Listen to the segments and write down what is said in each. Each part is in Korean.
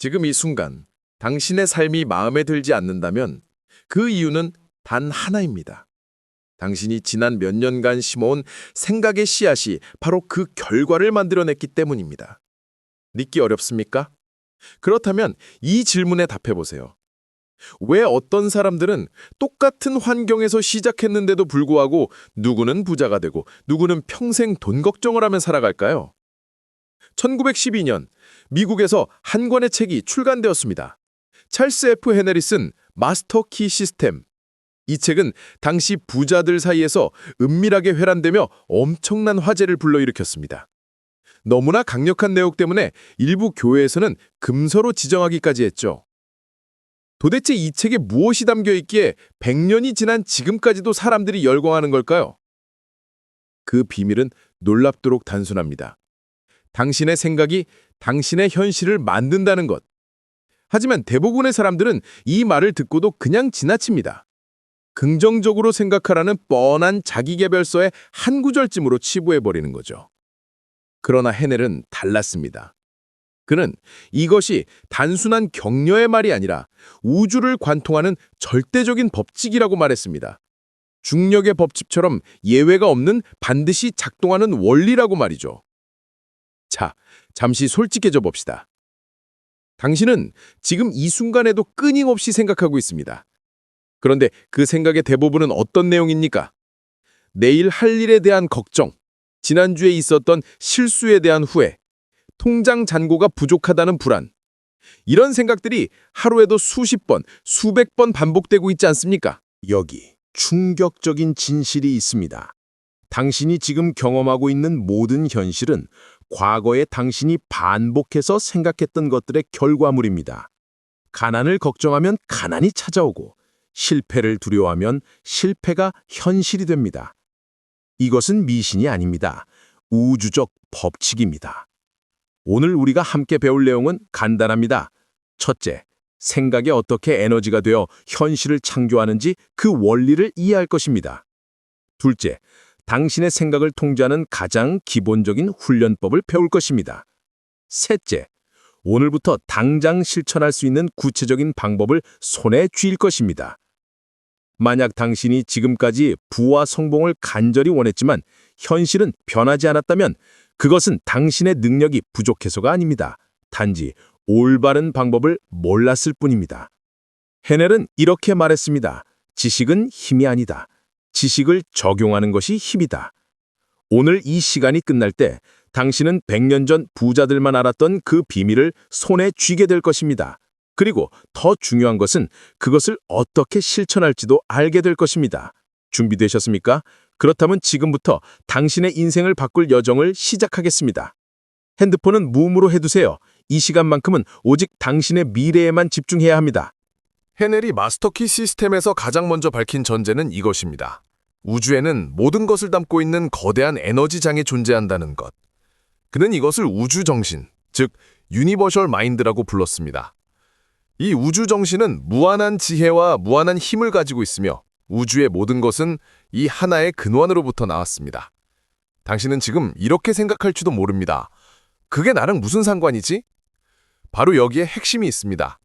지금 이 순간 당신의 삶이 마음에 들지 않는다면 그 이유는 단 하나입니다. 당신이 지난 몇 년간 심어온 생각의 씨앗이 바로 그 결과를 만들어냈기 때문입니다. 믿기 어렵습니까? 그렇다면 이 질문에 답해보세요. 왜 어떤 사람들은 똑같은 환경에서 시작했는데도 불구하고 누구는 부자가 되고 누구는 평생 돈 걱정을 하며 살아갈까요? 1912년 미국에서 한 권의 책이 출간되었습니다. 찰스 F. 헤네리 쓴 마스터 키 시스템. 이 책은 당시 부자들 사이에서 은밀하게 회란되며 엄청난 화제를 불러일으켰습니다. 너무나 강력한 내용 때문에 일부 교회에서는 금서로 지정하기까지 했죠. 도대체 이 책에 무엇이 담겨 있기에 100년이 지난 지금까지도 사람들이 열광하는 걸까요? 그 비밀은 놀랍도록 단순합니다. 당신의 생각이 당신의 현실을 만든다는 것. 하지만 대부분의 사람들은 이 말을 듣고도 그냥 지나칩니다. 긍정적으로 생각하라는 뻔한 자기계별서의 한 구절쯤으로 치부해버리는 거죠. 그러나 헤넬은 달랐습니다. 그는 이것이 단순한 격려의 말이 아니라 우주를 관통하는 절대적인 법칙이라고 말했습니다. 중력의 법칙처럼 예외가 없는 반드시 작동하는 원리라고 말이죠. 자, 잠시 솔직해져 봅시다. 당신은 지금 이 순간에도 끊임없이 생각하고 있습니다. 그런데 그 생각의 대부분은 어떤 내용입니까? 내일 할 일에 대한 걱정, 지난주에 있었던 실수에 대한 후회, 통장 잔고가 부족하다는 불안. 이런 생각들이 하루에도 수십 번, 수백 번 반복되고 있지 않습니까? 여기 충격적인 진실이 있습니다. 당신이 지금 경험하고 있는 모든 현실은 과거에 당신이 반복해서 생각했던 것들의 결과물입니다. 가난을 걱정하면 가난이 찾아오고 실패를 두려워하면 실패가 현실이 됩니다. 이것은 미신이 아닙니다. 우주적 법칙입니다. 오늘 우리가 함께 배울 내용은 간단합니다. 첫째, 생각이 어떻게 에너지가 되어 현실을 창조하는지 그 원리를 이해할 것입니다. 둘째, 당신의 생각을 통제하는 가장 기본적인 훈련법을 배울 것입니다. 셋째, 오늘부터 당장 실천할 수 있는 구체적인 방법을 손에 쥘 것입니다. 만약 당신이 지금까지 부와 성공을 간절히 원했지만 현실은 변하지 않았다면 그것은 당신의 능력이 부족해서가 아닙니다. 단지 올바른 방법을 몰랐을 뿐입니다. 헤넬은 이렇게 말했습니다. 지식은 힘이 아니다. 지식을 적용하는 것이 힘이다. 오늘 이 시간이 끝날 때 당신은 100년 전 부자들만 알았던 그 비밀을 손에 쥐게 될 것입니다. 그리고 더 중요한 것은 그것을 어떻게 실천할지도 알게 될 것입니다. 준비되셨습니까? 그렇다면 지금부터 당신의 인생을 바꿀 여정을 시작하겠습니다. 핸드폰은 무음으로 해두세요. 이 시간만큼은 오직 당신의 미래에만 집중해야 합니다. 헤넬이 마스터키 시스템에서 가장 먼저 밝힌 전제는 이것입니다. 우주에는 모든 것을 담고 있는 거대한 에너지장이 존재한다는 것. 그는 이것을 우주정신, 즉 유니버셜 마인드라고 불렀습니다. 이 우주정신은 무한한 지혜와 무한한 힘을 가지고 있으며 우주의 모든 것은 이 하나의 근원으로부터 나왔습니다. 당신은 지금 이렇게 생각할지도 모릅니다. 그게 나랑 무슨 상관이지? 바로 여기에 핵심이 있습니다.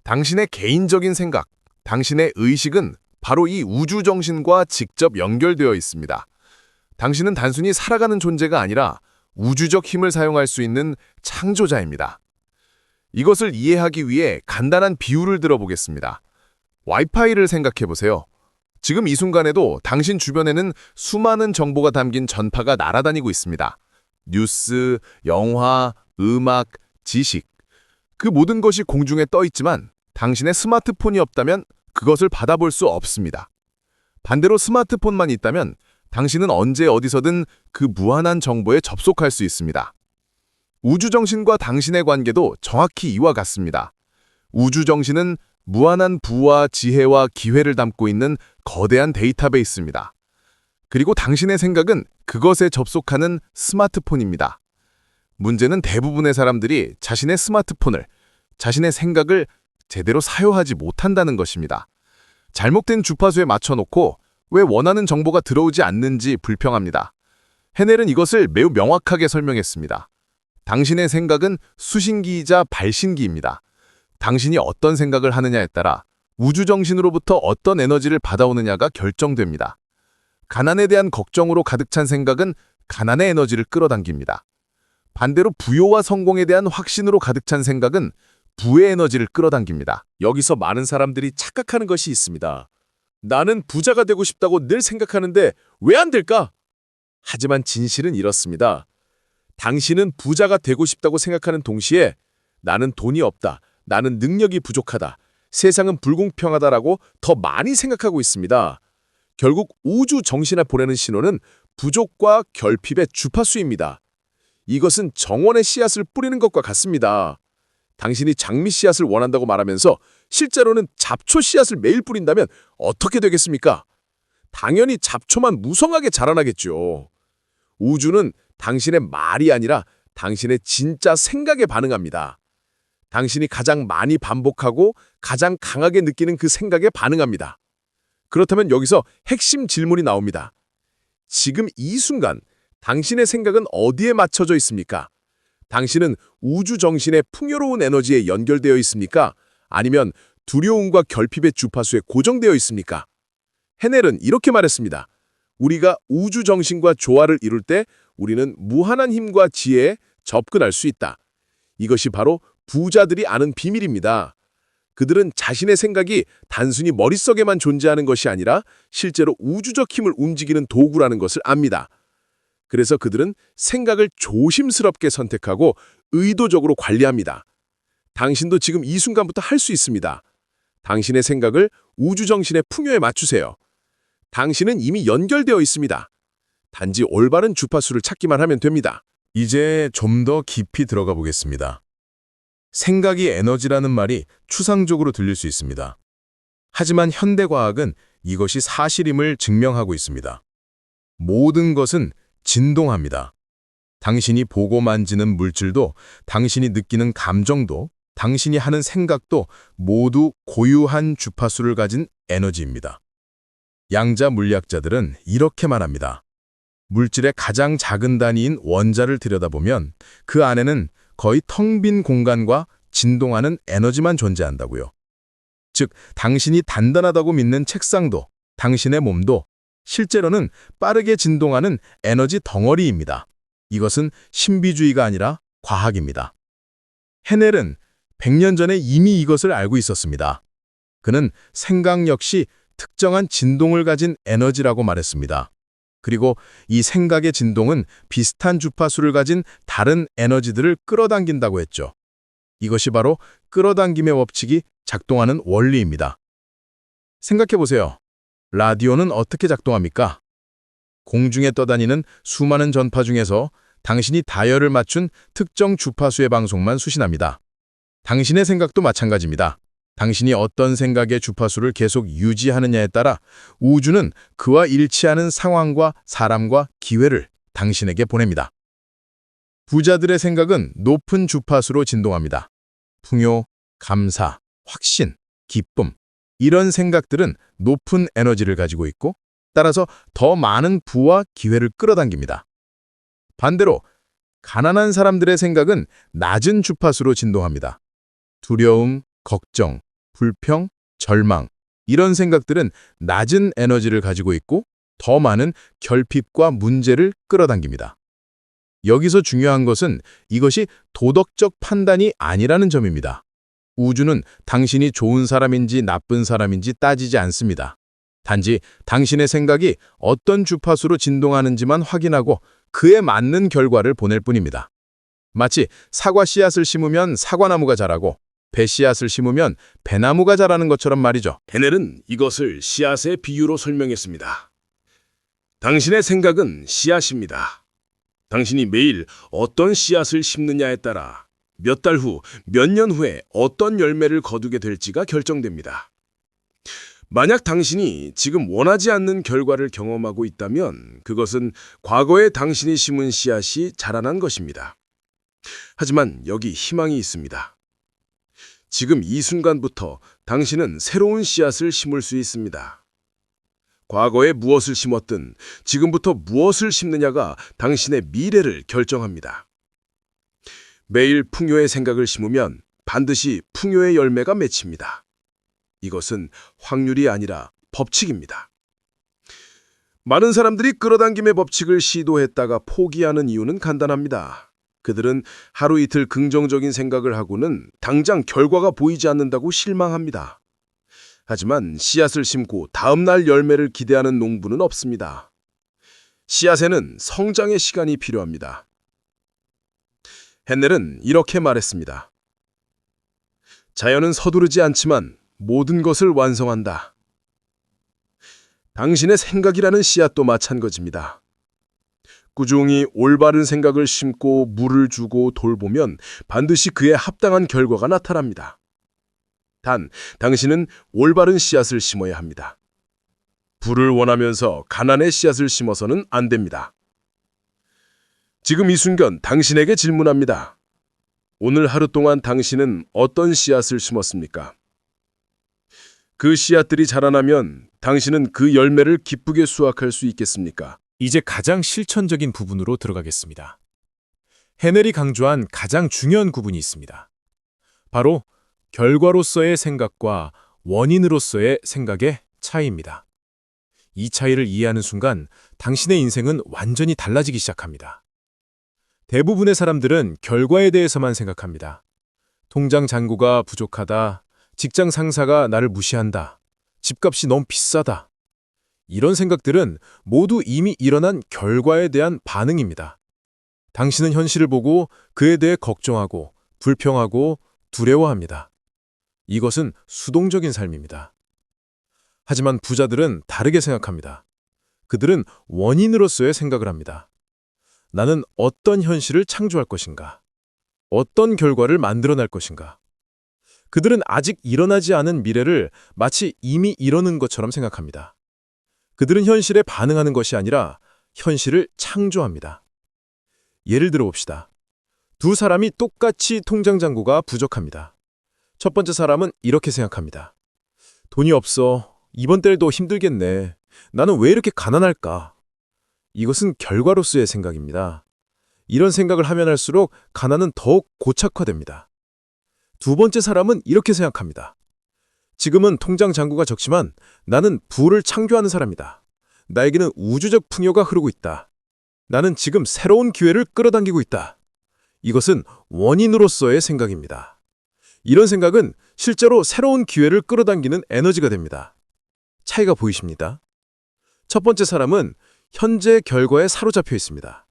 당신의 개인적인 생각, 당신의 의식은 바로 이 우주정신과 직접 연결되어 있습니다. 당신은 단순히 살아가는 존재가 아니라 우주적 힘을 사용할 수 있는 창조자입니다. 이것을 이해하기 위해 간단한 비유를 들어보겠습니다. 와이파이를 생각해보세요. 지금 이 순간에도 당신 주변에는 수많은 정보가 담긴 전파가 날아다니고 있습니다. 뉴스, 영화, 음악, 지식. 그 모든 것이 공중에 떠 있지만 당신의 스마트폰이 없다면 그것을 받아볼 수 없습니다. 반대로 스마트폰만 있다면 당신은 언제 어디서든 그 무한한 정보에 접속할 수 있습니다. 우주정신과 당신의 관계도 정확히 이와 같습니다. 우주정신은 무한한 부와 지혜와 기회를 담고 있는 거대한 데이터베이스입니다. 그리고 당신의 생각은 그것에 접속하는 스마트폰입니다. 문제는 대부분의 사람들이 자신의 스마트폰을, 자신의 생각을 제대로 사용하지 못한다는 것입니다. 잘못된 주파수에 맞춰놓고 왜 원하는 정보가 들어오지 않는지 불평합니다. 헤넬은 이것을 매우 명확하게 설명했습니다. 당신의 생각은 수신기이자 발신기입니다. 당신이 어떤 생각을 하느냐에 따라 우주정신으로부터 어떤 에너지를 받아오느냐가 결정됩니다. 가난에 대한 걱정으로 가득 찬 생각은 가난의 에너지를 끌어당깁니다. 반대로 부요와 성공에 대한 확신으로 가득 찬 생각은 부의 에너지를 끌어당깁니다. 여기서 많은 사람들이 착각하는 것이 있습니다. 나는 부자가 되고 싶다고 늘 생각하는데 왜 안 될까? 하지만 진실은 이렇습니다. 당신은 부자가 되고 싶다고 생각하는 동시에 나는 돈이 없다, 나는 능력이 부족하다, 세상은 불공평하다라고 더 많이 생각하고 있습니다. 결국 우주 정신에 보내는 신호는 부족과 결핍의 주파수입니다. 이것은 정원의 씨앗을 뿌리는 것과 같습니다. 당신이 장미 씨앗을 원한다고 말하면서 실제로는 잡초 씨앗을 매일 뿌린다면 어떻게 되겠습니까? 당연히 잡초만 무성하게 자라나겠죠. 우주는 당신의 말이 아니라 당신의 진짜 생각에 반응합니다. 당신이 가장 많이 반복하고 가장 강하게 느끼는 그 생각에 반응합니다. 그렇다면 여기서 핵심 질문이 나옵니다. 지금 이 순간 당신의 생각은 어디에 맞춰져 있습니까? 당신은 우주 정신의 풍요로운 에너지에 연결되어 있습니까? 아니면 두려움과 결핍의 주파수에 고정되어 있습니까? 헤넬은 이렇게 말했습니다. 우리가 우주 정신과 조화를 이룰 때 우리는 무한한 힘과 지혜에 접근할 수 있다. 이것이 바로 부자들이 아는 비밀입니다. 그들은 자신의 생각이 단순히 머릿속에만 존재하는 것이 아니라 실제로 우주적 힘을 움직이는 도구라는 것을 압니다. 그래서 그들은 생각을 조심스럽게 선택하고 의도적으로 관리합니다. 당신도 지금 이 순간부터 할 수 있습니다. 당신의 생각을 우주정신의 풍요에 맞추세요. 당신은 이미 연결되어 있습니다. 단지 올바른 주파수를 찾기만 하면 됩니다. 이제 좀 더 깊이 들어가 보겠습니다. 생각이 에너지라는 말이 추상적으로 들릴 수 있습니다. 하지만 현대과학은 이것이 사실임을 증명하고 있습니다. 모든 것은 진동합니다. 당신이 보고 만지는 물질도, 당신이 느끼는 감정도, 당신이 하는 생각도 모두 고유한 주파수를 가진 에너지입니다. 양자 물리학자들은 이렇게 말합니다. 물질의 가장 작은 단위인 원자를 들여다보면 그 안에는 거의 텅 빈 공간과 진동하는 에너지만 존재한다고요. 즉, 당신이 단단하다고 믿는 책상도, 당신의 몸도 실제로는 빠르게 진동하는 에너지 덩어리입니다. 이것은 신비주의가 아니라 과학입니다. 헤넬은 100년 전에 이미 이것을 알고 있었습니다. 그는 생각 역시 특정한 진동을 가진 에너지라고 말했습니다. 그리고 이 생각의 진동은 비슷한 주파수를 가진 다른 에너지들을 끌어당긴다고 했죠. 이것이 바로 끌어당김의 법칙이 작동하는 원리입니다. 생각해보세요. 라디오는 어떻게 작동합니까? 공중에 떠다니는 수많은 전파 중에서 당신이 다이얼을 맞춘 특정 주파수의 방송만 수신합니다. 당신의 생각도 마찬가지입니다. 당신이 어떤 생각의 주파수를 계속 유지하느냐에 따라 우주는 그와 일치하는 상황과 사람과 기회를 당신에게 보냅니다. 부자들의 생각은 높은 주파수로 진동합니다. 풍요, 감사, 확신, 기쁨, 이런 생각들은 높은 에너지를 가지고 있고 따라서 더 많은 부와 기회를 끌어당깁니다. 반대로 가난한 사람들의 생각은 낮은 주파수로 진동합니다. 두려움, 걱정, 불평, 절망, 이런 생각들은 낮은 에너지를 가지고 있고 더 많은 결핍과 문제를 끌어당깁니다. 여기서 중요한 것은 이것이 도덕적 판단이 아니라는 점입니다. 우주는 당신이 좋은 사람인지 나쁜 사람인지 따지지 않습니다. 단지 당신의 생각이 어떤 주파수로 진동하는지만 확인하고 그에 맞는 결과를 보낼 뿐입니다. 마치 사과 씨앗을 심으면 사과나무가 자라고 배 씨앗을 심으면 배나무가 자라는 것처럼 말이죠. 헤넬은 이것을 씨앗의 비유로 설명했습니다. 당신의 생각은 씨앗입니다. 당신이 매일 어떤 씨앗을 심느냐에 따라 몇 달 후, 몇 년 후에 어떤 열매를 거두게 될지가 결정됩니다. 만약 당신이 지금 원하지 않는 결과를 경험하고 있다면 그것은 과거에 당신이 심은 씨앗이 자라난 것입니다. 하지만 여기 희망이 있습니다. 지금 이 순간부터 당신은 새로운 씨앗을 심을 수 있습니다. 과거에 무엇을 심었든 지금부터 무엇을 심느냐가 당신의 미래를 결정합니다. 매일 풍요의 생각을 심으면 반드시 풍요의 열매가 맺힙니다. 이것은 확률이 아니라 법칙입니다. 많은 사람들이 끌어당김의 법칙을 시도했다가 포기하는 이유는 간단합니다. 그들은 하루 이틀 긍정적인 생각을 하고는 당장 결과가 보이지 않는다고 실망합니다. 하지만 씨앗을 심고 다음 날 열매를 기대하는 농부는 없습니다. 씨앗에는 성장의 시간이 필요합니다. 헨넬은 이렇게 말했습니다. 자연은 서두르지 않지만 모든 것을 완성한다. 당신의 생각이라는 씨앗도 마찬가지입니다. 꾸준히 올바른 생각을 심고 물을 주고 돌보면 반드시 그에 합당한 결과가 나타납니다. 단, 당신은 올바른 씨앗을 심어야 합니다. 부를 원하면서 가난의 씨앗을 심어서는 안 됩니다. 지금 이 순간 당신에게 질문합니다. 오늘 하루 동안 당신은 어떤 씨앗을 심었습니까? 그 씨앗들이 자라나면 당신은 그 열매를 기쁘게 수확할 수 있겠습니까? 이제 가장 실천적인 부분으로 들어가겠습니다. 헤넬이 강조한 가장 중요한 구분이 있습니다. 바로 결과로서의 생각과 원인으로서의 생각의 차이입니다. 이 차이를 이해하는 순간 당신의 인생은 완전히 달라지기 시작합니다. 대부분의 사람들은 결과에 대해서만 생각합니다. 통장 잔고가 부족하다, 직장 상사가 나를 무시한다, 집값이 너무 비싸다. 이런 생각들은 모두 이미 일어난 결과에 대한 반응입니다. 당신은 현실을 보고 그에 대해 걱정하고 불평하고 두려워합니다. 이것은 수동적인 삶입니다. 하지만 부자들은 다르게 생각합니다. 그들은 원인으로서의 생각을 합니다. 나는 어떤 현실을 창조할 것인가? 어떤 결과를 만들어낼 것인가? 그들은 아직 일어나지 않은 미래를 마치 이미 이뤄낸 것처럼 생각합니다. 그들은 현실에 반응하는 것이 아니라 현실을 창조합니다. 예를 들어 봅시다. 두 사람이 똑같이 통장 잔고가 부족합니다. 첫 번째 사람은 이렇게 생각합니다. 돈이 없어. 이번 달도 힘들겠네. 나는 왜 이렇게 가난할까? 이것은 결과로서의 생각입니다. 이런 생각을 하면 할수록 가난은 더욱 고착화됩니다. 두 번째 사람은 이렇게 생각합니다. 지금은 통장 잔고가 적지만 나는 부를 창조하는 사람이다. 나에게는 우주적 풍요가 흐르고 있다. 나는 지금 새로운 기회를 끌어당기고 있다. 이것은 원인으로서의 생각입니다. 이런 생각은 실제로 새로운 기회를 끌어당기는 에너지가 됩니다. 차이가 보이십니다? 첫 번째 사람은 현재 결과에 사로잡혀 있습니다.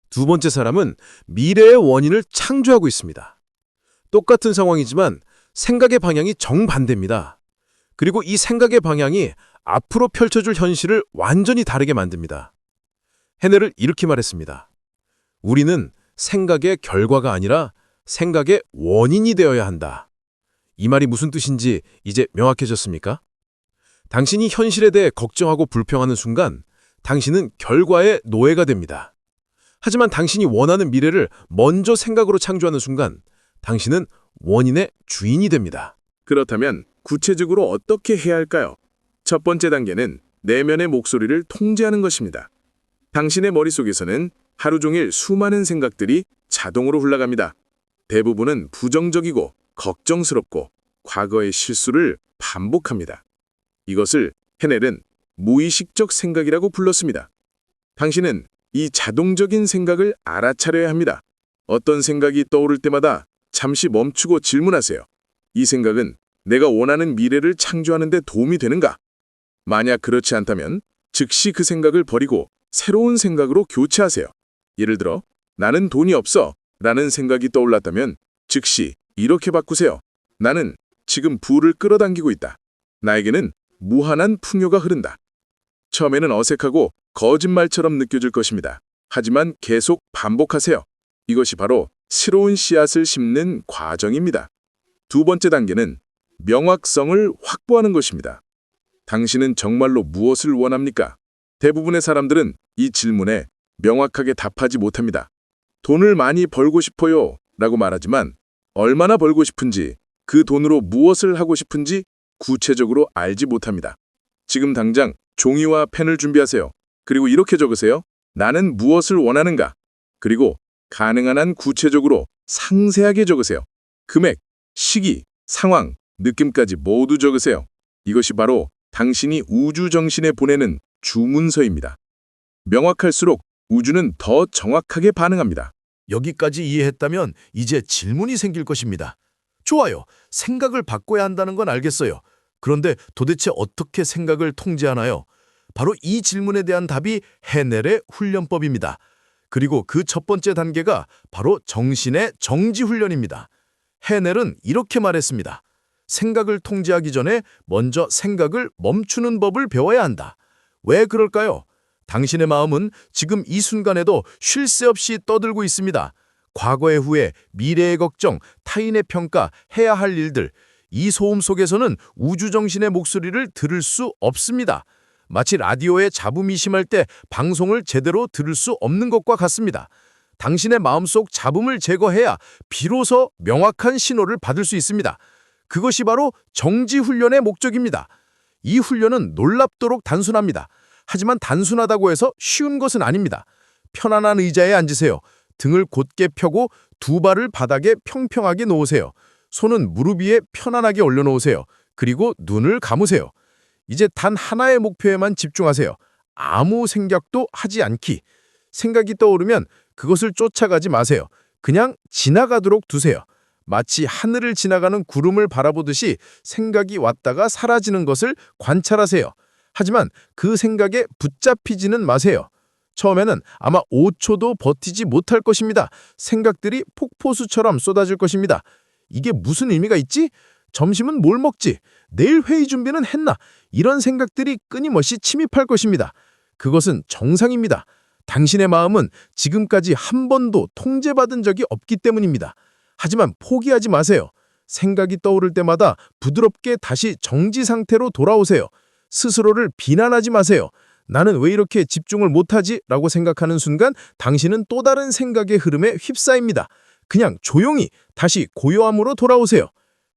두 번째 사람은 미래의 원인을 창조하고 있습니다. 똑같은 상황이지만 생각의 방향이 정반대입니다. 그리고 이 생각의 방향이 앞으로 펼쳐줄 현실을 완전히 다르게 만듭니다. 헤넬은 이렇게 말했습니다. 우리는 생각의 결과가 아니라 생각의 원인이 되어야 한다. 이 말이 무슨 뜻인지 이제 명확해졌습니까? 당신이 현실에 대해 걱정하고 불평하는 순간 당신은 결과의 노예가 됩니다. 하지만 당신이 원하는 미래를 먼저 생각으로 창조하는 순간 당신은 원인의 주인이 됩니다. 그렇다면 구체적으로 어떻게 해야 할까요? 첫 번째 단계는 내면의 목소리를 통제하는 것입니다. 당신의 머릿속에서는 하루 종일 수많은 생각들이 자동으로 흘러갑니다. 대부분은 부정적이고 걱정스럽고 과거의 실수를 반복합니다. 이것을 헤넬은 무의식적 생각이라고 불렀습니다. 당신은 이 자동적인 생각을 알아차려야 합니다. 어떤 생각이 떠오를 때마다 잠시 멈추고 질문하세요. 이 생각은 내가 원하는 미래를 창조하는 데 도움이 되는가? 만약 그렇지 않다면 즉시 그 생각을 버리고 새로운 생각으로 교체하세요. 예를 들어 나는 돈이 없어 라는 생각이 떠올랐다면 즉시 이렇게 바꾸세요. 나는 지금 부를 끌어당기고 있다. 나에게는 무한한 풍요가 흐른다. 처음에는 어색하고 거짓말처럼 느껴질 것입니다. 하지만 계속 반복하세요. 이것이 바로 새로운 씨앗을 심는 과정입니다. 두 번째 단계는 명확성을 확보하는 것입니다. 당신은 정말로 무엇을 원합니까? 대부분의 사람들은 이 질문에 명확하게 답하지 못합니다. 돈을 많이 벌고 싶어요 라고 말하지만 얼마나 벌고 싶은지, 그 돈으로 무엇을 하고 싶은지 구체적으로 알지 못합니다. 지금 당장 종이와 펜을 준비하세요. 그리고 이렇게 적으세요. 나는 무엇을 원하는가? 그리고 가능한 한 구체적으로 상세하게 적으세요. 금액, 시기, 상황, 느낌까지 모두 적으세요. 이것이 바로 당신이 우주 정신에 보내는 주문서입니다. 명확할수록 우주는 더 정확하게 반응합니다. 여기까지 이해했다면 이제 질문이 생길 것입니다. 좋아요. 생각을 바꿔야 한다는 건 알겠어요. 그런데 도대체 어떻게 생각을 통제하나요? 바로 이 질문에 대한 답이 해넬의 훈련법입니다. 그리고 그 첫 번째 단계가 바로 정신의 정지 훈련입니다. 해넬은 이렇게 말했습니다. 생각을 통제하기 전에 먼저 생각을 멈추는 법을 배워야 한다. 왜 그럴까요? 당신의 마음은 지금 이 순간에도 쉴 새 없이 떠들고 있습니다. 과거의 후회, 미래의 걱정, 타인의 평가, 해야 할 일들. 이 소음 속에서는 우주정신의 목소리를 들을 수 없습니다. 마치 라디오에 잡음이 심할 때 방송을 제대로 들을 수 없는 것과 같습니다. 당신의 마음속 잡음을 제거해야 비로소 명확한 신호를 받을 수 있습니다. 그것이 바로 정지훈련의 목적입니다. 이 훈련은 놀랍도록 단순합니다. 하지만 단순하다고 해서 쉬운 것은 아닙니다. 편안한 의자에 앉으세요. 등을 곧게 펴고 두 발을 바닥에 평평하게 놓으세요. 손은 무릎 위에 편안하게 올려놓으세요. 그리고 눈을 감으세요. 이제 단 하나의 목표에만 집중하세요. 아무 생각도 하지 않기. 생각이 떠오르면 그것을 쫓아가지 마세요. 그냥 지나가도록 두세요. 마치 하늘을 지나가는 구름을 바라보듯이 생각이 왔다가 사라지는 것을 관찰하세요. 하지만 그 생각에 붙잡히지는 마세요. 처음에는 아마 5초도 버티지 못할 것입니다. 생각들이 폭포수처럼 쏟아질 것입니다. 이게 무슨 의미가 있지? 점심은 뭘 먹지? 내일 회의 준비는 했나? 이런 생각들이 끊임없이 침입할 것입니다. 그것은 정상입니다. 당신의 마음은 지금까지 한 번도 통제받은 적이 없기 때문입니다. 하지만 포기하지 마세요. 생각이 떠오를 때마다 부드럽게 다시 정지 상태로 돌아오세요. 스스로를 비난하지 마세요. 나는 왜 이렇게 집중을 못하지? 라고 생각하는 순간 당신은 또 다른 생각의 흐름에 휩싸입니다. 그냥 조용히 다시 고요함으로 돌아오세요.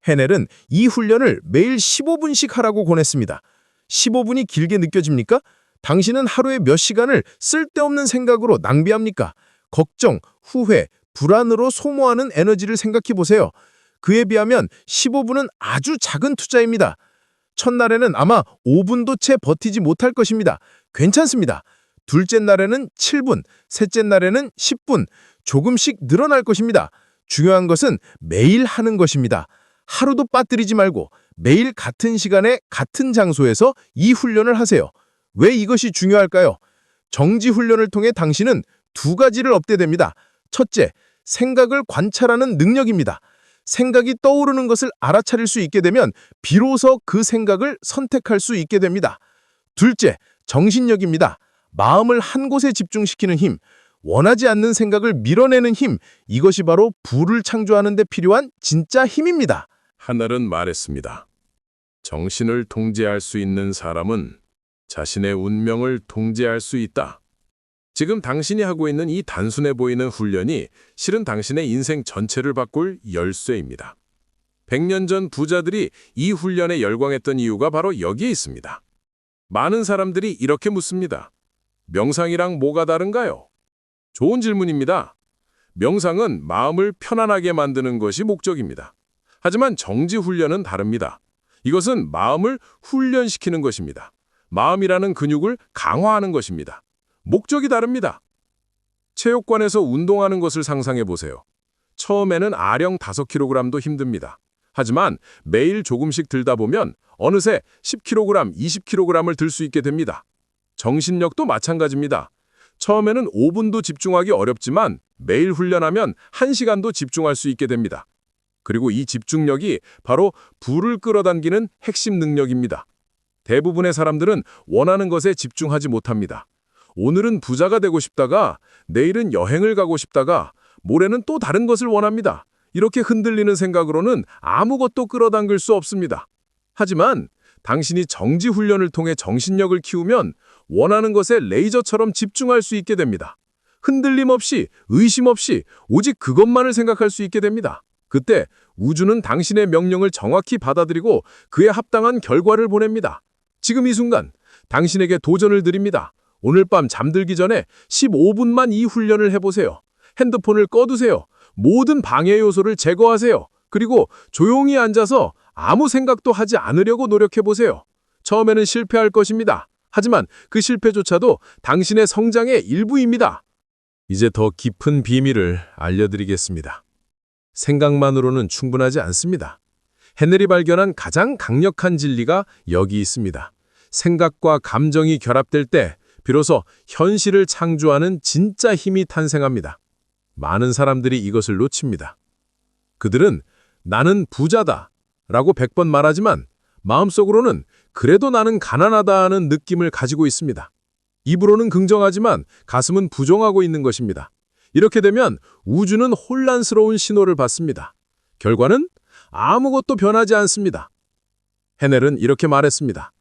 해넬은 이 훈련을 매일 15분씩 하라고 권했습니다. 15분이 길게 느껴집니까? 당신은 하루에 몇 시간을 쓸데없는 생각으로 낭비합니까? 걱정, 후회, 불안으로 소모하는 에너지를 생각해 보세요. 그에 비하면 15분은 아주 작은 투자입니다. 첫날에는 아마 5분도 채 버티지 못할 것입니다. 괜찮습니다. 둘째 날에는 7분, 셋째 날에는 10분, 조금씩 늘어날 것입니다. 중요한 것은 매일 하는 것입니다. 하루도 빠뜨리지 말고 매일 같은 시간에 같은 장소에서 이 훈련을 하세요. 왜 이것이 중요할까요? 정지 훈련을 통해 당신은 두 가지를 얻게 됩니다. 첫째, 생각을 관찰하는 능력입니다. 생각이 떠오르는 것을 알아차릴 수 있게 되면 비로소 그 생각을 선택할 수 있게 됩니다. 둘째, 정신력입니다. 마음을 한 곳에 집중시키는 힘, 원하지 않는 생각을 밀어내는 힘, 이것이 바로 부를 창조하는 데 필요한 진짜 힘입니다. 하늘은 말했습니다. 정신을 통제할 수 있는 사람은 자신의 운명을 통제할 수 있다. 지금 당신이 하고 있는 이 단순해 보이는 훈련이 실은 당신의 인생 전체를 바꿀 열쇠입니다. 100년 전 부자들이 이 훈련에 열광했던 이유가 바로 여기에 있습니다. 많은 사람들이 이렇게 묻습니다. 명상이랑 뭐가 다른가요? 좋은 질문입니다. 명상은 마음을 편안하게 만드는 것이 목적입니다. 하지만 정지 훈련은 다릅니다. 이것은 마음을 훈련시키는 것입니다. 마음이라는 근육을 강화하는 것입니다. 목적이 다릅니다. 체육관에서 운동하는 것을 상상해 보세요. 처음에는 아령 5kg도 힘듭니다. 하지만 매일 조금씩 들다 보면 어느새 10kg, 20kg을 들 수 있게 됩니다. 정신력도 마찬가지입니다. 처음에는 5분도 집중하기 어렵지만 매일 훈련하면 1시간도 집중할 수 있게 됩니다. 그리고 이 집중력이 바로 불을 끌어당기는 핵심 능력입니다. 대부분의 사람들은 원하는 것에 집중하지 못합니다. 오늘은 부자가 되고 싶다가, 내일은 여행을 가고 싶다가, 모레는 또 다른 것을 원합니다. 이렇게 흔들리는 생각으로는 아무것도 끌어당길 수 없습니다. 하지만 당신이 정지 훈련을 통해 정신력을 키우면 원하는 것에 레이저처럼 집중할 수 있게 됩니다. 흔들림 없이, 의심 없이 오직 그것만을 생각할 수 있게 됩니다. 그때 우주는 당신의 명령을 정확히 받아들이고 그에 합당한 결과를 보냅니다. 지금 이 순간 당신에게 도전을 드립니다. 오늘 밤 잠들기 전에 15분만 이 훈련을 해보세요. 핸드폰을 꺼두세요. 모든 방해 요소를 제거하세요. 그리고 조용히 앉아서 아무 생각도 하지 않으려고 노력해보세요. 처음에는 실패할 것입니다. 하지만 그 실패조차도 당신의 성장의 일부입니다. 이제 더 깊은 비밀을 알려드리겠습니다. 생각만으로는 충분하지 않습니다. 헤넬이 발견한 가장 강력한 진리가 여기 있습니다. 생각과 감정이 결합될 때 비로소 현실을 창조하는 진짜 힘이 탄생합니다. 많은 사람들이 이것을 놓칩니다. 그들은 나는 부자다 라고 100번 말하지만 마음속으로는 그래도 나는 가난하다 하는 느낌을 가지고 있습니다. 입으로는 긍정하지만 가슴은 부정하고 있는 것입니다. 이렇게 되면 우주는 혼란스러운 신호를 받습니다. 결과는 아무것도 변하지 않습니다. 헤넬은 이렇게 말했습니다.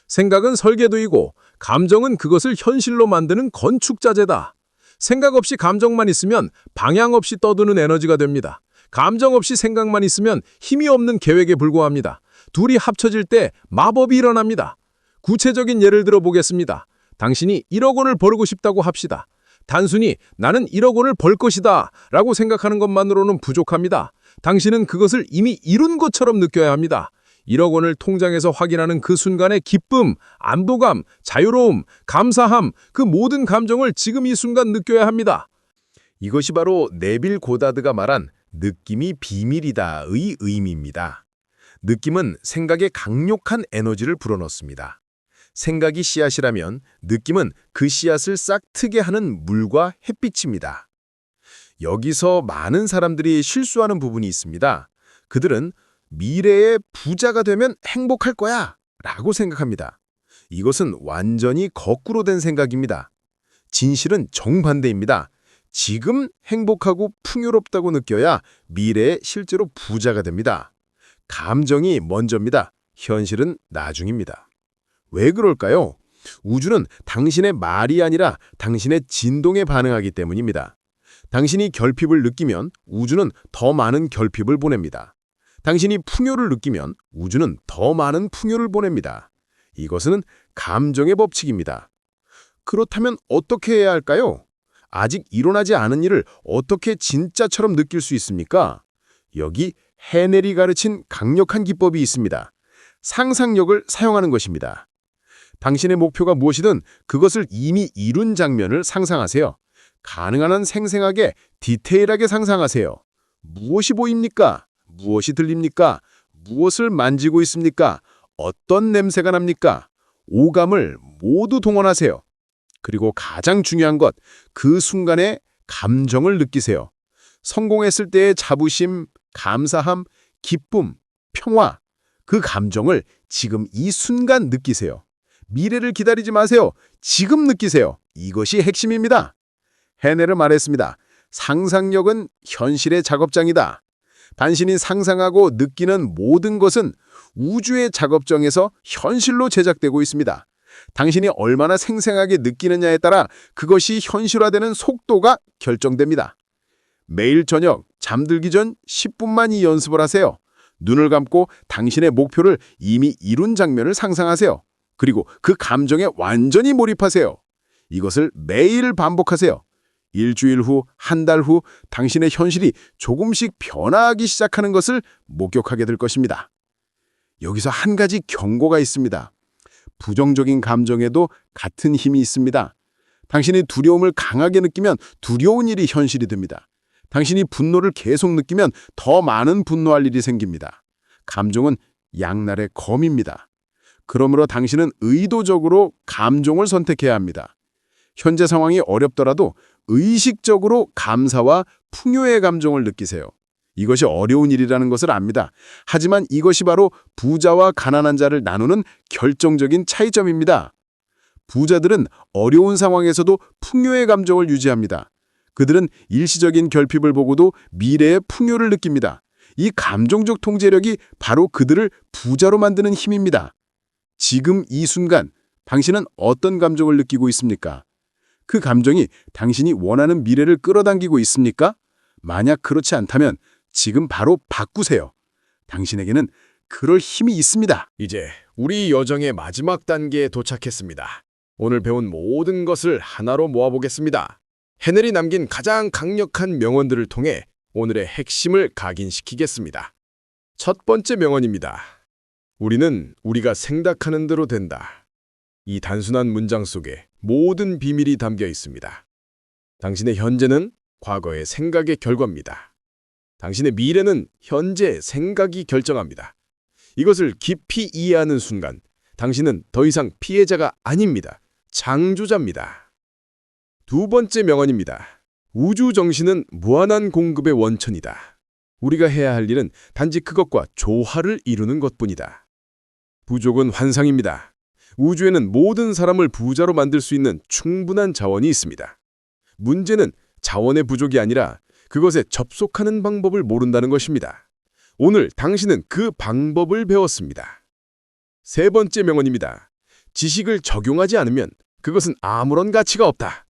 생각은 설계도이고 감정은 그것을 현실로 만드는 건축자재다. 생각 없이 감정만 있으면 방향 없이 떠드는 에너지가 됩니다. 감정 없이 생각만 있으면 힘이 없는 계획에 불과합니다. 둘이 합쳐질 때 마법이 일어납니다. 구체적인 예를 들어 보겠습니다. 당신이 1억 원을 벌고 싶다고 합시다. 단순히 나는 1억 원을 벌 것이다 라고 생각하는 것만으로는 부족합니다. 당신은 그것을 이미 이룬 것처럼 느껴야 합니다. 1억 원을 통장에서 확인하는 그 순간의 기쁨, 안도감, 자유로움, 감사함, 그 모든 감정을 지금 이 순간 느껴야 합니다. 이것이 바로 네빌 고다드가 말한 느낌이 비밀이다의 의미입니다. 느낌은 생각에 강력한 에너지를 불어넣습니다. 생각이 씨앗이라면 느낌은 그 씨앗을 싹트게 하는 물과 햇빛입니다. 여기서 많은 사람들이 실수하는 부분이 있습니다. 그들은 미래에 부자가 되면 행복할 거야 라고 생각합니다. 이것은 완전히 거꾸로 된 생각입니다. 진실은 정반대입니다. 지금 행복하고 풍요롭다고 느껴야 미래에 실제로 부자가 됩니다. 감정이 먼저입니다. 현실은 나중입니다. 왜 그럴까요? 우주는 당신의 말이 아니라 당신의 진동에 반응하기 때문입니다. 당신이 결핍을 느끼면 우주는 더 많은 결핍을 보냅니다. 당신이 풍요를 느끼면 우주는 더 많은 풍요를 보냅니다. 이것은 감정의 법칙입니다. 그렇다면 어떻게 해야 할까요? 아직 일어나지 않은 일을 어떻게 진짜처럼 느낄 수 있습니까? 여기 헤넬이 가르친 강력한 기법이 있습니다. 상상력을 사용하는 것입니다. 당신의 목표가 무엇이든 그것을 이미 이룬 장면을 상상하세요. 가능한 한 생생하게 디테일하게 상상하세요. 무엇이 보입니까? 무엇이 들립니까? 무엇을 만지고 있습니까? 어떤 냄새가 납니까? 오감을 모두 동원하세요. 그리고 가장 중요한 것, 그 순간의 감정을 느끼세요. 성공했을 때의 자부심, 감사함, 기쁨, 평화, 그 감정을 지금 이 순간 느끼세요. 미래를 기다리지 마세요. 지금 느끼세요. 이것이 핵심입니다. 헤넬은 말했습니다. 상상력은 현실의 작업장이다. 당신이 상상하고 느끼는 모든 것은 우주의 작업장에서 현실로 제작되고 있습니다. 당신이 얼마나 생생하게 느끼느냐에 따라 그것이 현실화되는 속도가 결정됩니다. 매일 저녁 잠들기 전 10분만 이 연습을 하세요. 눈을 감고 당신의 목표를 이미 이룬 장면을 상상하세요. 그리고 그 감정에 완전히 몰입하세요. 이것을 매일 반복하세요. 일주일 후, 한 달 후 당신의 현실이 조금씩 변화하기 시작하는 것을 목격하게 될 것입니다. 여기서 한 가지 경고가 있습니다. 부정적인 감정에도 같은 힘이 있습니다. 당신이 두려움을 강하게 느끼면 두려운 일이 현실이 됩니다. 당신이 분노를 계속 느끼면 더 많은 분노할 일이 생깁니다. 감정은 양날의 검입니다. 그러므로 당신은 의도적으로 감정을 선택해야 합니다. 현재 상황이 어렵더라도 의식적으로 감사와 풍요의 감정을 느끼세요. 이것이 어려운 일이라는 것을 압니다. 하지만 이것이 바로 부자와 가난한 자를 나누는 결정적인 차이점입니다. 부자들은 어려운 상황에서도 풍요의 감정을 유지합니다. 그들은 일시적인 결핍을 보고도 미래의 풍요를 느낍니다. 이 감정적 통제력이 바로 그들을 부자로 만드는 힘입니다. 지금 이 순간 당신은 어떤 감정을 느끼고 있습니까? 그 감정이 당신이 원하는 미래를 끌어당기고 있습니까? 만약 그렇지 않다면 지금 바로 바꾸세요. 당신에게는 그럴 힘이 있습니다. 이제 우리 여정의 마지막 단계에 도착했습니다. 오늘 배운 모든 것을 하나로 모아보겠습니다. 헤넬이 남긴 가장 강력한 명언들을 통해 오늘의 핵심을 각인시키겠습니다. 첫 번째 명언입니다. 우리는 우리가 생각하는 대로 된다. 이 단순한 문장 속에 모든 비밀이 담겨 있습니다. 당신의 현재는 과거의 생각의 결과입니다. 당신의 미래는 현재 생각이 결정합니다. 이것을 깊이 이해하는 순간 당신은 더 이상 피해자가 아닙니다. 창조자입니다. 두 번째 명언입니다. 우주 정신은 무한한 공급의 원천이다. 우리가 해야 할 일은 단지 그것과 조화를 이루는 것뿐이다. 부족은 환상입니다. 우주에는 모든 사람을 부자로 만들 수 있는 충분한 자원이 있습니다. 문제는 자원의 부족이 아니라 그것에 접속하는 방법을 모른다는 것입니다. 오늘 당신은 그 방법을 배웠습니다. 세 번째 명언입니다. 지식을 적용하지 않으면 그것은 아무런 가치가 없다.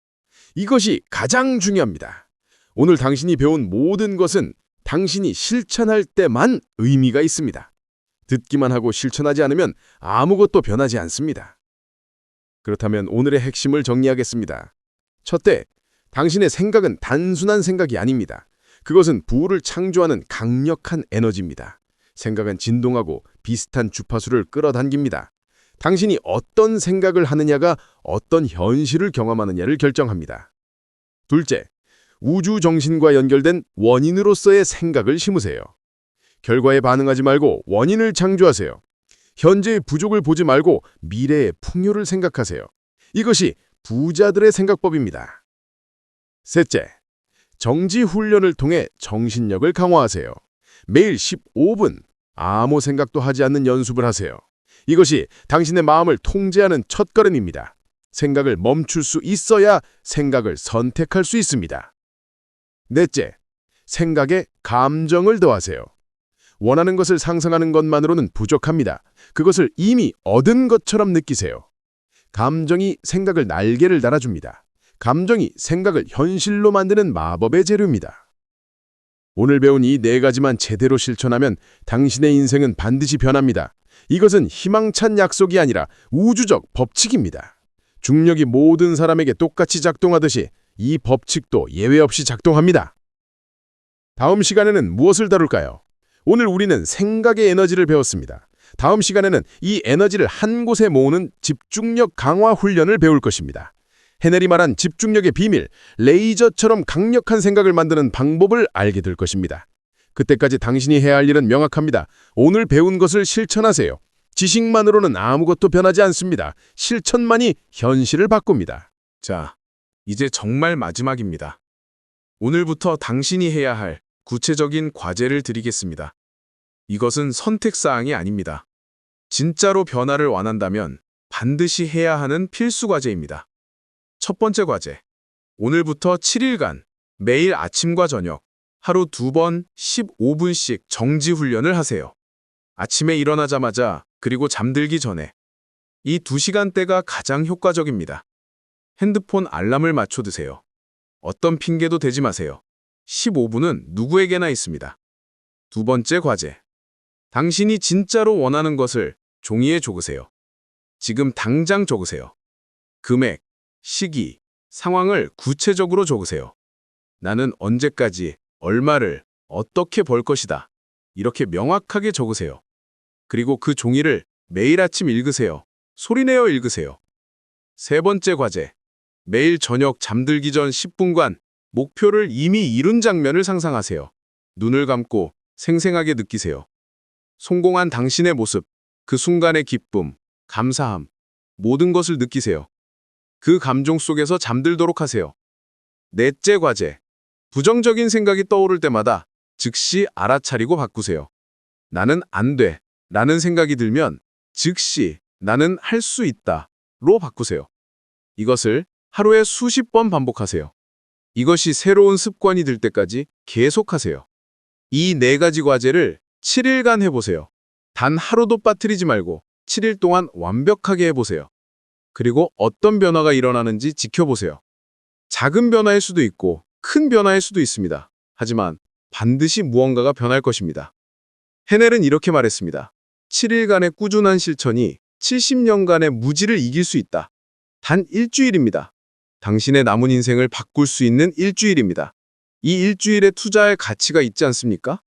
이것이 가장 중요합니다. 오늘 당신이 배운 모든 것은 당신이 실천할 때만 의미가 있습니다. 듣기만 하고 실천하지 않으면 아무것도 변하지 않습니다. 그렇다면 오늘의 핵심을 정리하겠습니다. 첫째, 당신의 생각은 단순한 생각이 아닙니다. 그것은 부를 창조하는 강력한 에너지입니다. 생각은 진동하고 비슷한 주파수를 끌어당깁니다. 당신이 어떤 생각을 하느냐가 어떤 현실을 경험하느냐를 결정합니다. 둘째, 우주 정신과 연결된 원인으로서의 생각을 심으세요. 결과에 반응하지 말고 원인을 창조하세요. 현재의 부족을 보지 말고 미래의 풍요를 생각하세요. 이것이 부자들의 생각법입니다. 셋째, 정지 훈련을 통해 정신력을 강화하세요. 매일 15분 아무 생각도 하지 않는 연습을 하세요. 이것이 당신의 마음을 통제하는 첫걸음입니다. 생각을 멈출 수 있어야 생각을 선택할 수 있습니다. 넷째, 생각에 감정을 더하세요. 원하는 것을 상상하는 것만으로는 부족합니다. 그것을 이미 얻은 것처럼 느끼세요. 감정이 생각을 날개를 달아줍니다. 감정이 생각을 현실로 만드는 마법의 재료입니다. 오늘 배운 이 네 가지만 제대로 실천하면 당신의 인생은 반드시 변합니다. 이것은 희망찬 약속이 아니라 우주적 법칙입니다. 중력이 모든 사람에게 똑같이 작동하듯이 이 법칙도 예외 없이 작동합니다. 다음 시간에는 무엇을 다룰까요? 오늘 우리는 생각의 에너지를 배웠습니다. 다음 시간에는 이 에너지를 한 곳에 모으는 집중력 강화 훈련을 배울 것입니다. 헤넬이 말한 집중력의 비밀, 레이저처럼 강력한 생각을 만드는 방법을 알게 될 것입니다. 그때까지 당신이 해야 할 일은 명확합니다. 오늘 배운 것을 실천하세요. 지식만으로는 아무것도 변하지 않습니다. 실천만이 현실을 바꿉니다. 자, 이제 정말 마지막입니다. 오늘부터 당신이 해야 할 구체적인 과제를 드리겠습니다. 이것은 선택사항이 아닙니다. 진짜로 변화를 원한다면 반드시 해야 하는 필수 과제입니다. 첫 번째 과제. 오늘부터 7일간 매일 아침과 저녁 하루 2번 15분씩 정지 훈련을 하세요. 아침에 일어나자마자 그리고 잠들기 전에. 이 2시간대가 가장 효과적입니다. 핸드폰 알람을 맞춰두세요. 어떤 핑계도 대지 마세요. 15분은 누구에게나 있습니다. 두 번째 과제. 당신이 진짜로 원하는 것을 종이에 적으세요. 지금 당장 적으세요. 금액, 시기, 상황을 구체적으로 적으세요. 나는 언제까지, 얼마를, 어떻게 벌 것이다. 이렇게 명확하게 적으세요. 그리고 그 종이를 매일 아침 읽으세요. 소리내어 읽으세요. 세 번째 과제. 매일 저녁 잠들기 전 10분간 목표를 이미 이룬 장면을 상상하세요. 눈을 감고 생생하게 느끼세요. 성공한 당신의 모습, 그 순간의 기쁨, 감사함, 모든 것을 느끼세요. 그 감정 속에서 잠들도록 하세요. 넷째 과제. 부정적인 생각이 떠오를 때마다 즉시 알아차리고 바꾸세요. 나는 안 돼 라는 생각이 들면 즉시 나는 할 수 있다 로 바꾸세요. 이것을 하루에 수십 번 반복하세요. 이것이 새로운 습관이 될 때까지 계속하세요. 이 네 가지 과제를 7일간 해보세요. 단 하루도 빠뜨리지 말고 7일 동안 완벽하게 해보세요. 그리고 어떤 변화가 일어나는지 지켜보세요. 작은 변화일 수도 있고 큰 변화일 수도 있습니다. 하지만 반드시 무언가가 변할 것입니다. 헤넬은 이렇게 말했습니다. 7일간의 꾸준한 실천이 70년간의 무지를 이길 수 있다. 단 일주일입니다. 당신의 남은 인생을 바꿀 수 있는 일주일입니다. 이 일주일에 투자할 가치가 있지 않습니까?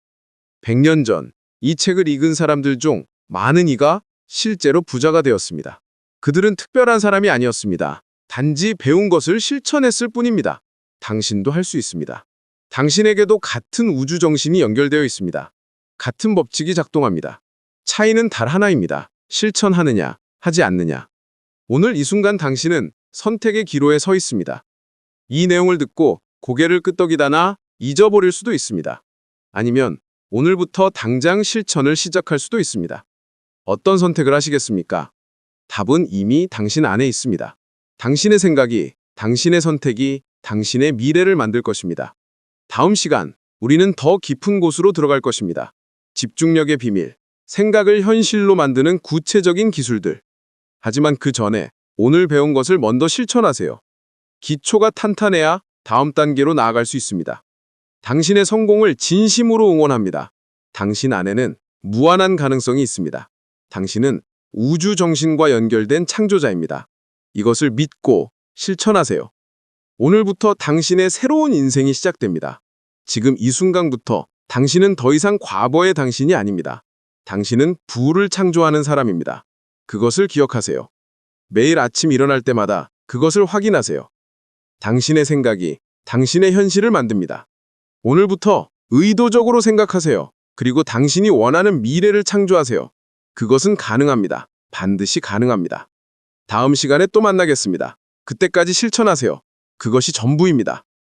100년 전 이 책을 읽은 사람들 중 많은 이가 실제로 부자가 되었습니다. 그들은 특별한 사람이 아니었습니다. 단지 배운 것을 실천했을 뿐입니다. 당신도 할 수 있습니다. 당신에게도 같은 우주 정신이 연결되어 있습니다. 같은 법칙이 작동합니다. 차이는 단 하나입니다. 실천하느냐, 하지 않느냐. 오늘 이 순간 당신은 선택의 기로에 서 있습니다. 이 내용을 듣고 고개를 끄덕이다나 잊어버릴 수도 있습니다. 아니면 오늘부터 당장 실천을 시작할 수도 있습니다. 어떤 선택을 하시겠습니까? 답은 이미 당신 안에 있습니다. 당신의 생각이, 당신의 선택이 당신의 미래를 만들 것입니다. 다음 시간, 우리는 더 깊은 곳으로 들어갈 것입니다. 집중력의 비밀, 생각을 현실로 만드는 구체적인 기술들. 하지만 그 전에 오늘 배운 것을 먼저 실천하세요. 기초가 탄탄해야 다음 단계로 나아갈 수 있습니다. 당신의 성공을 진심으로 응원합니다. 당신 안에는 무한한 가능성이 있습니다. 당신은 우주 정신과 연결된 창조자입니다. 이것을 믿고 실천하세요. 오늘부터 당신의 새로운 인생이 시작됩니다. 지금 이 순간부터 당신은 더 이상 과거의 당신이 아닙니다. 당신은 부를 창조하는 사람입니다. 그것을 기억하세요. 매일 아침 일어날 때마다 그것을 확인하세요. 당신의 생각이 당신의 현실을 만듭니다. 오늘부터 의도적으로 생각하세요. 그리고 당신이 원하는 미래를 창조하세요. 그것은 가능합니다. 반드시 가능합니다. 다음 시간에 또 만나겠습니다. 그때까지 실천하세요. 그것이 전부입니다.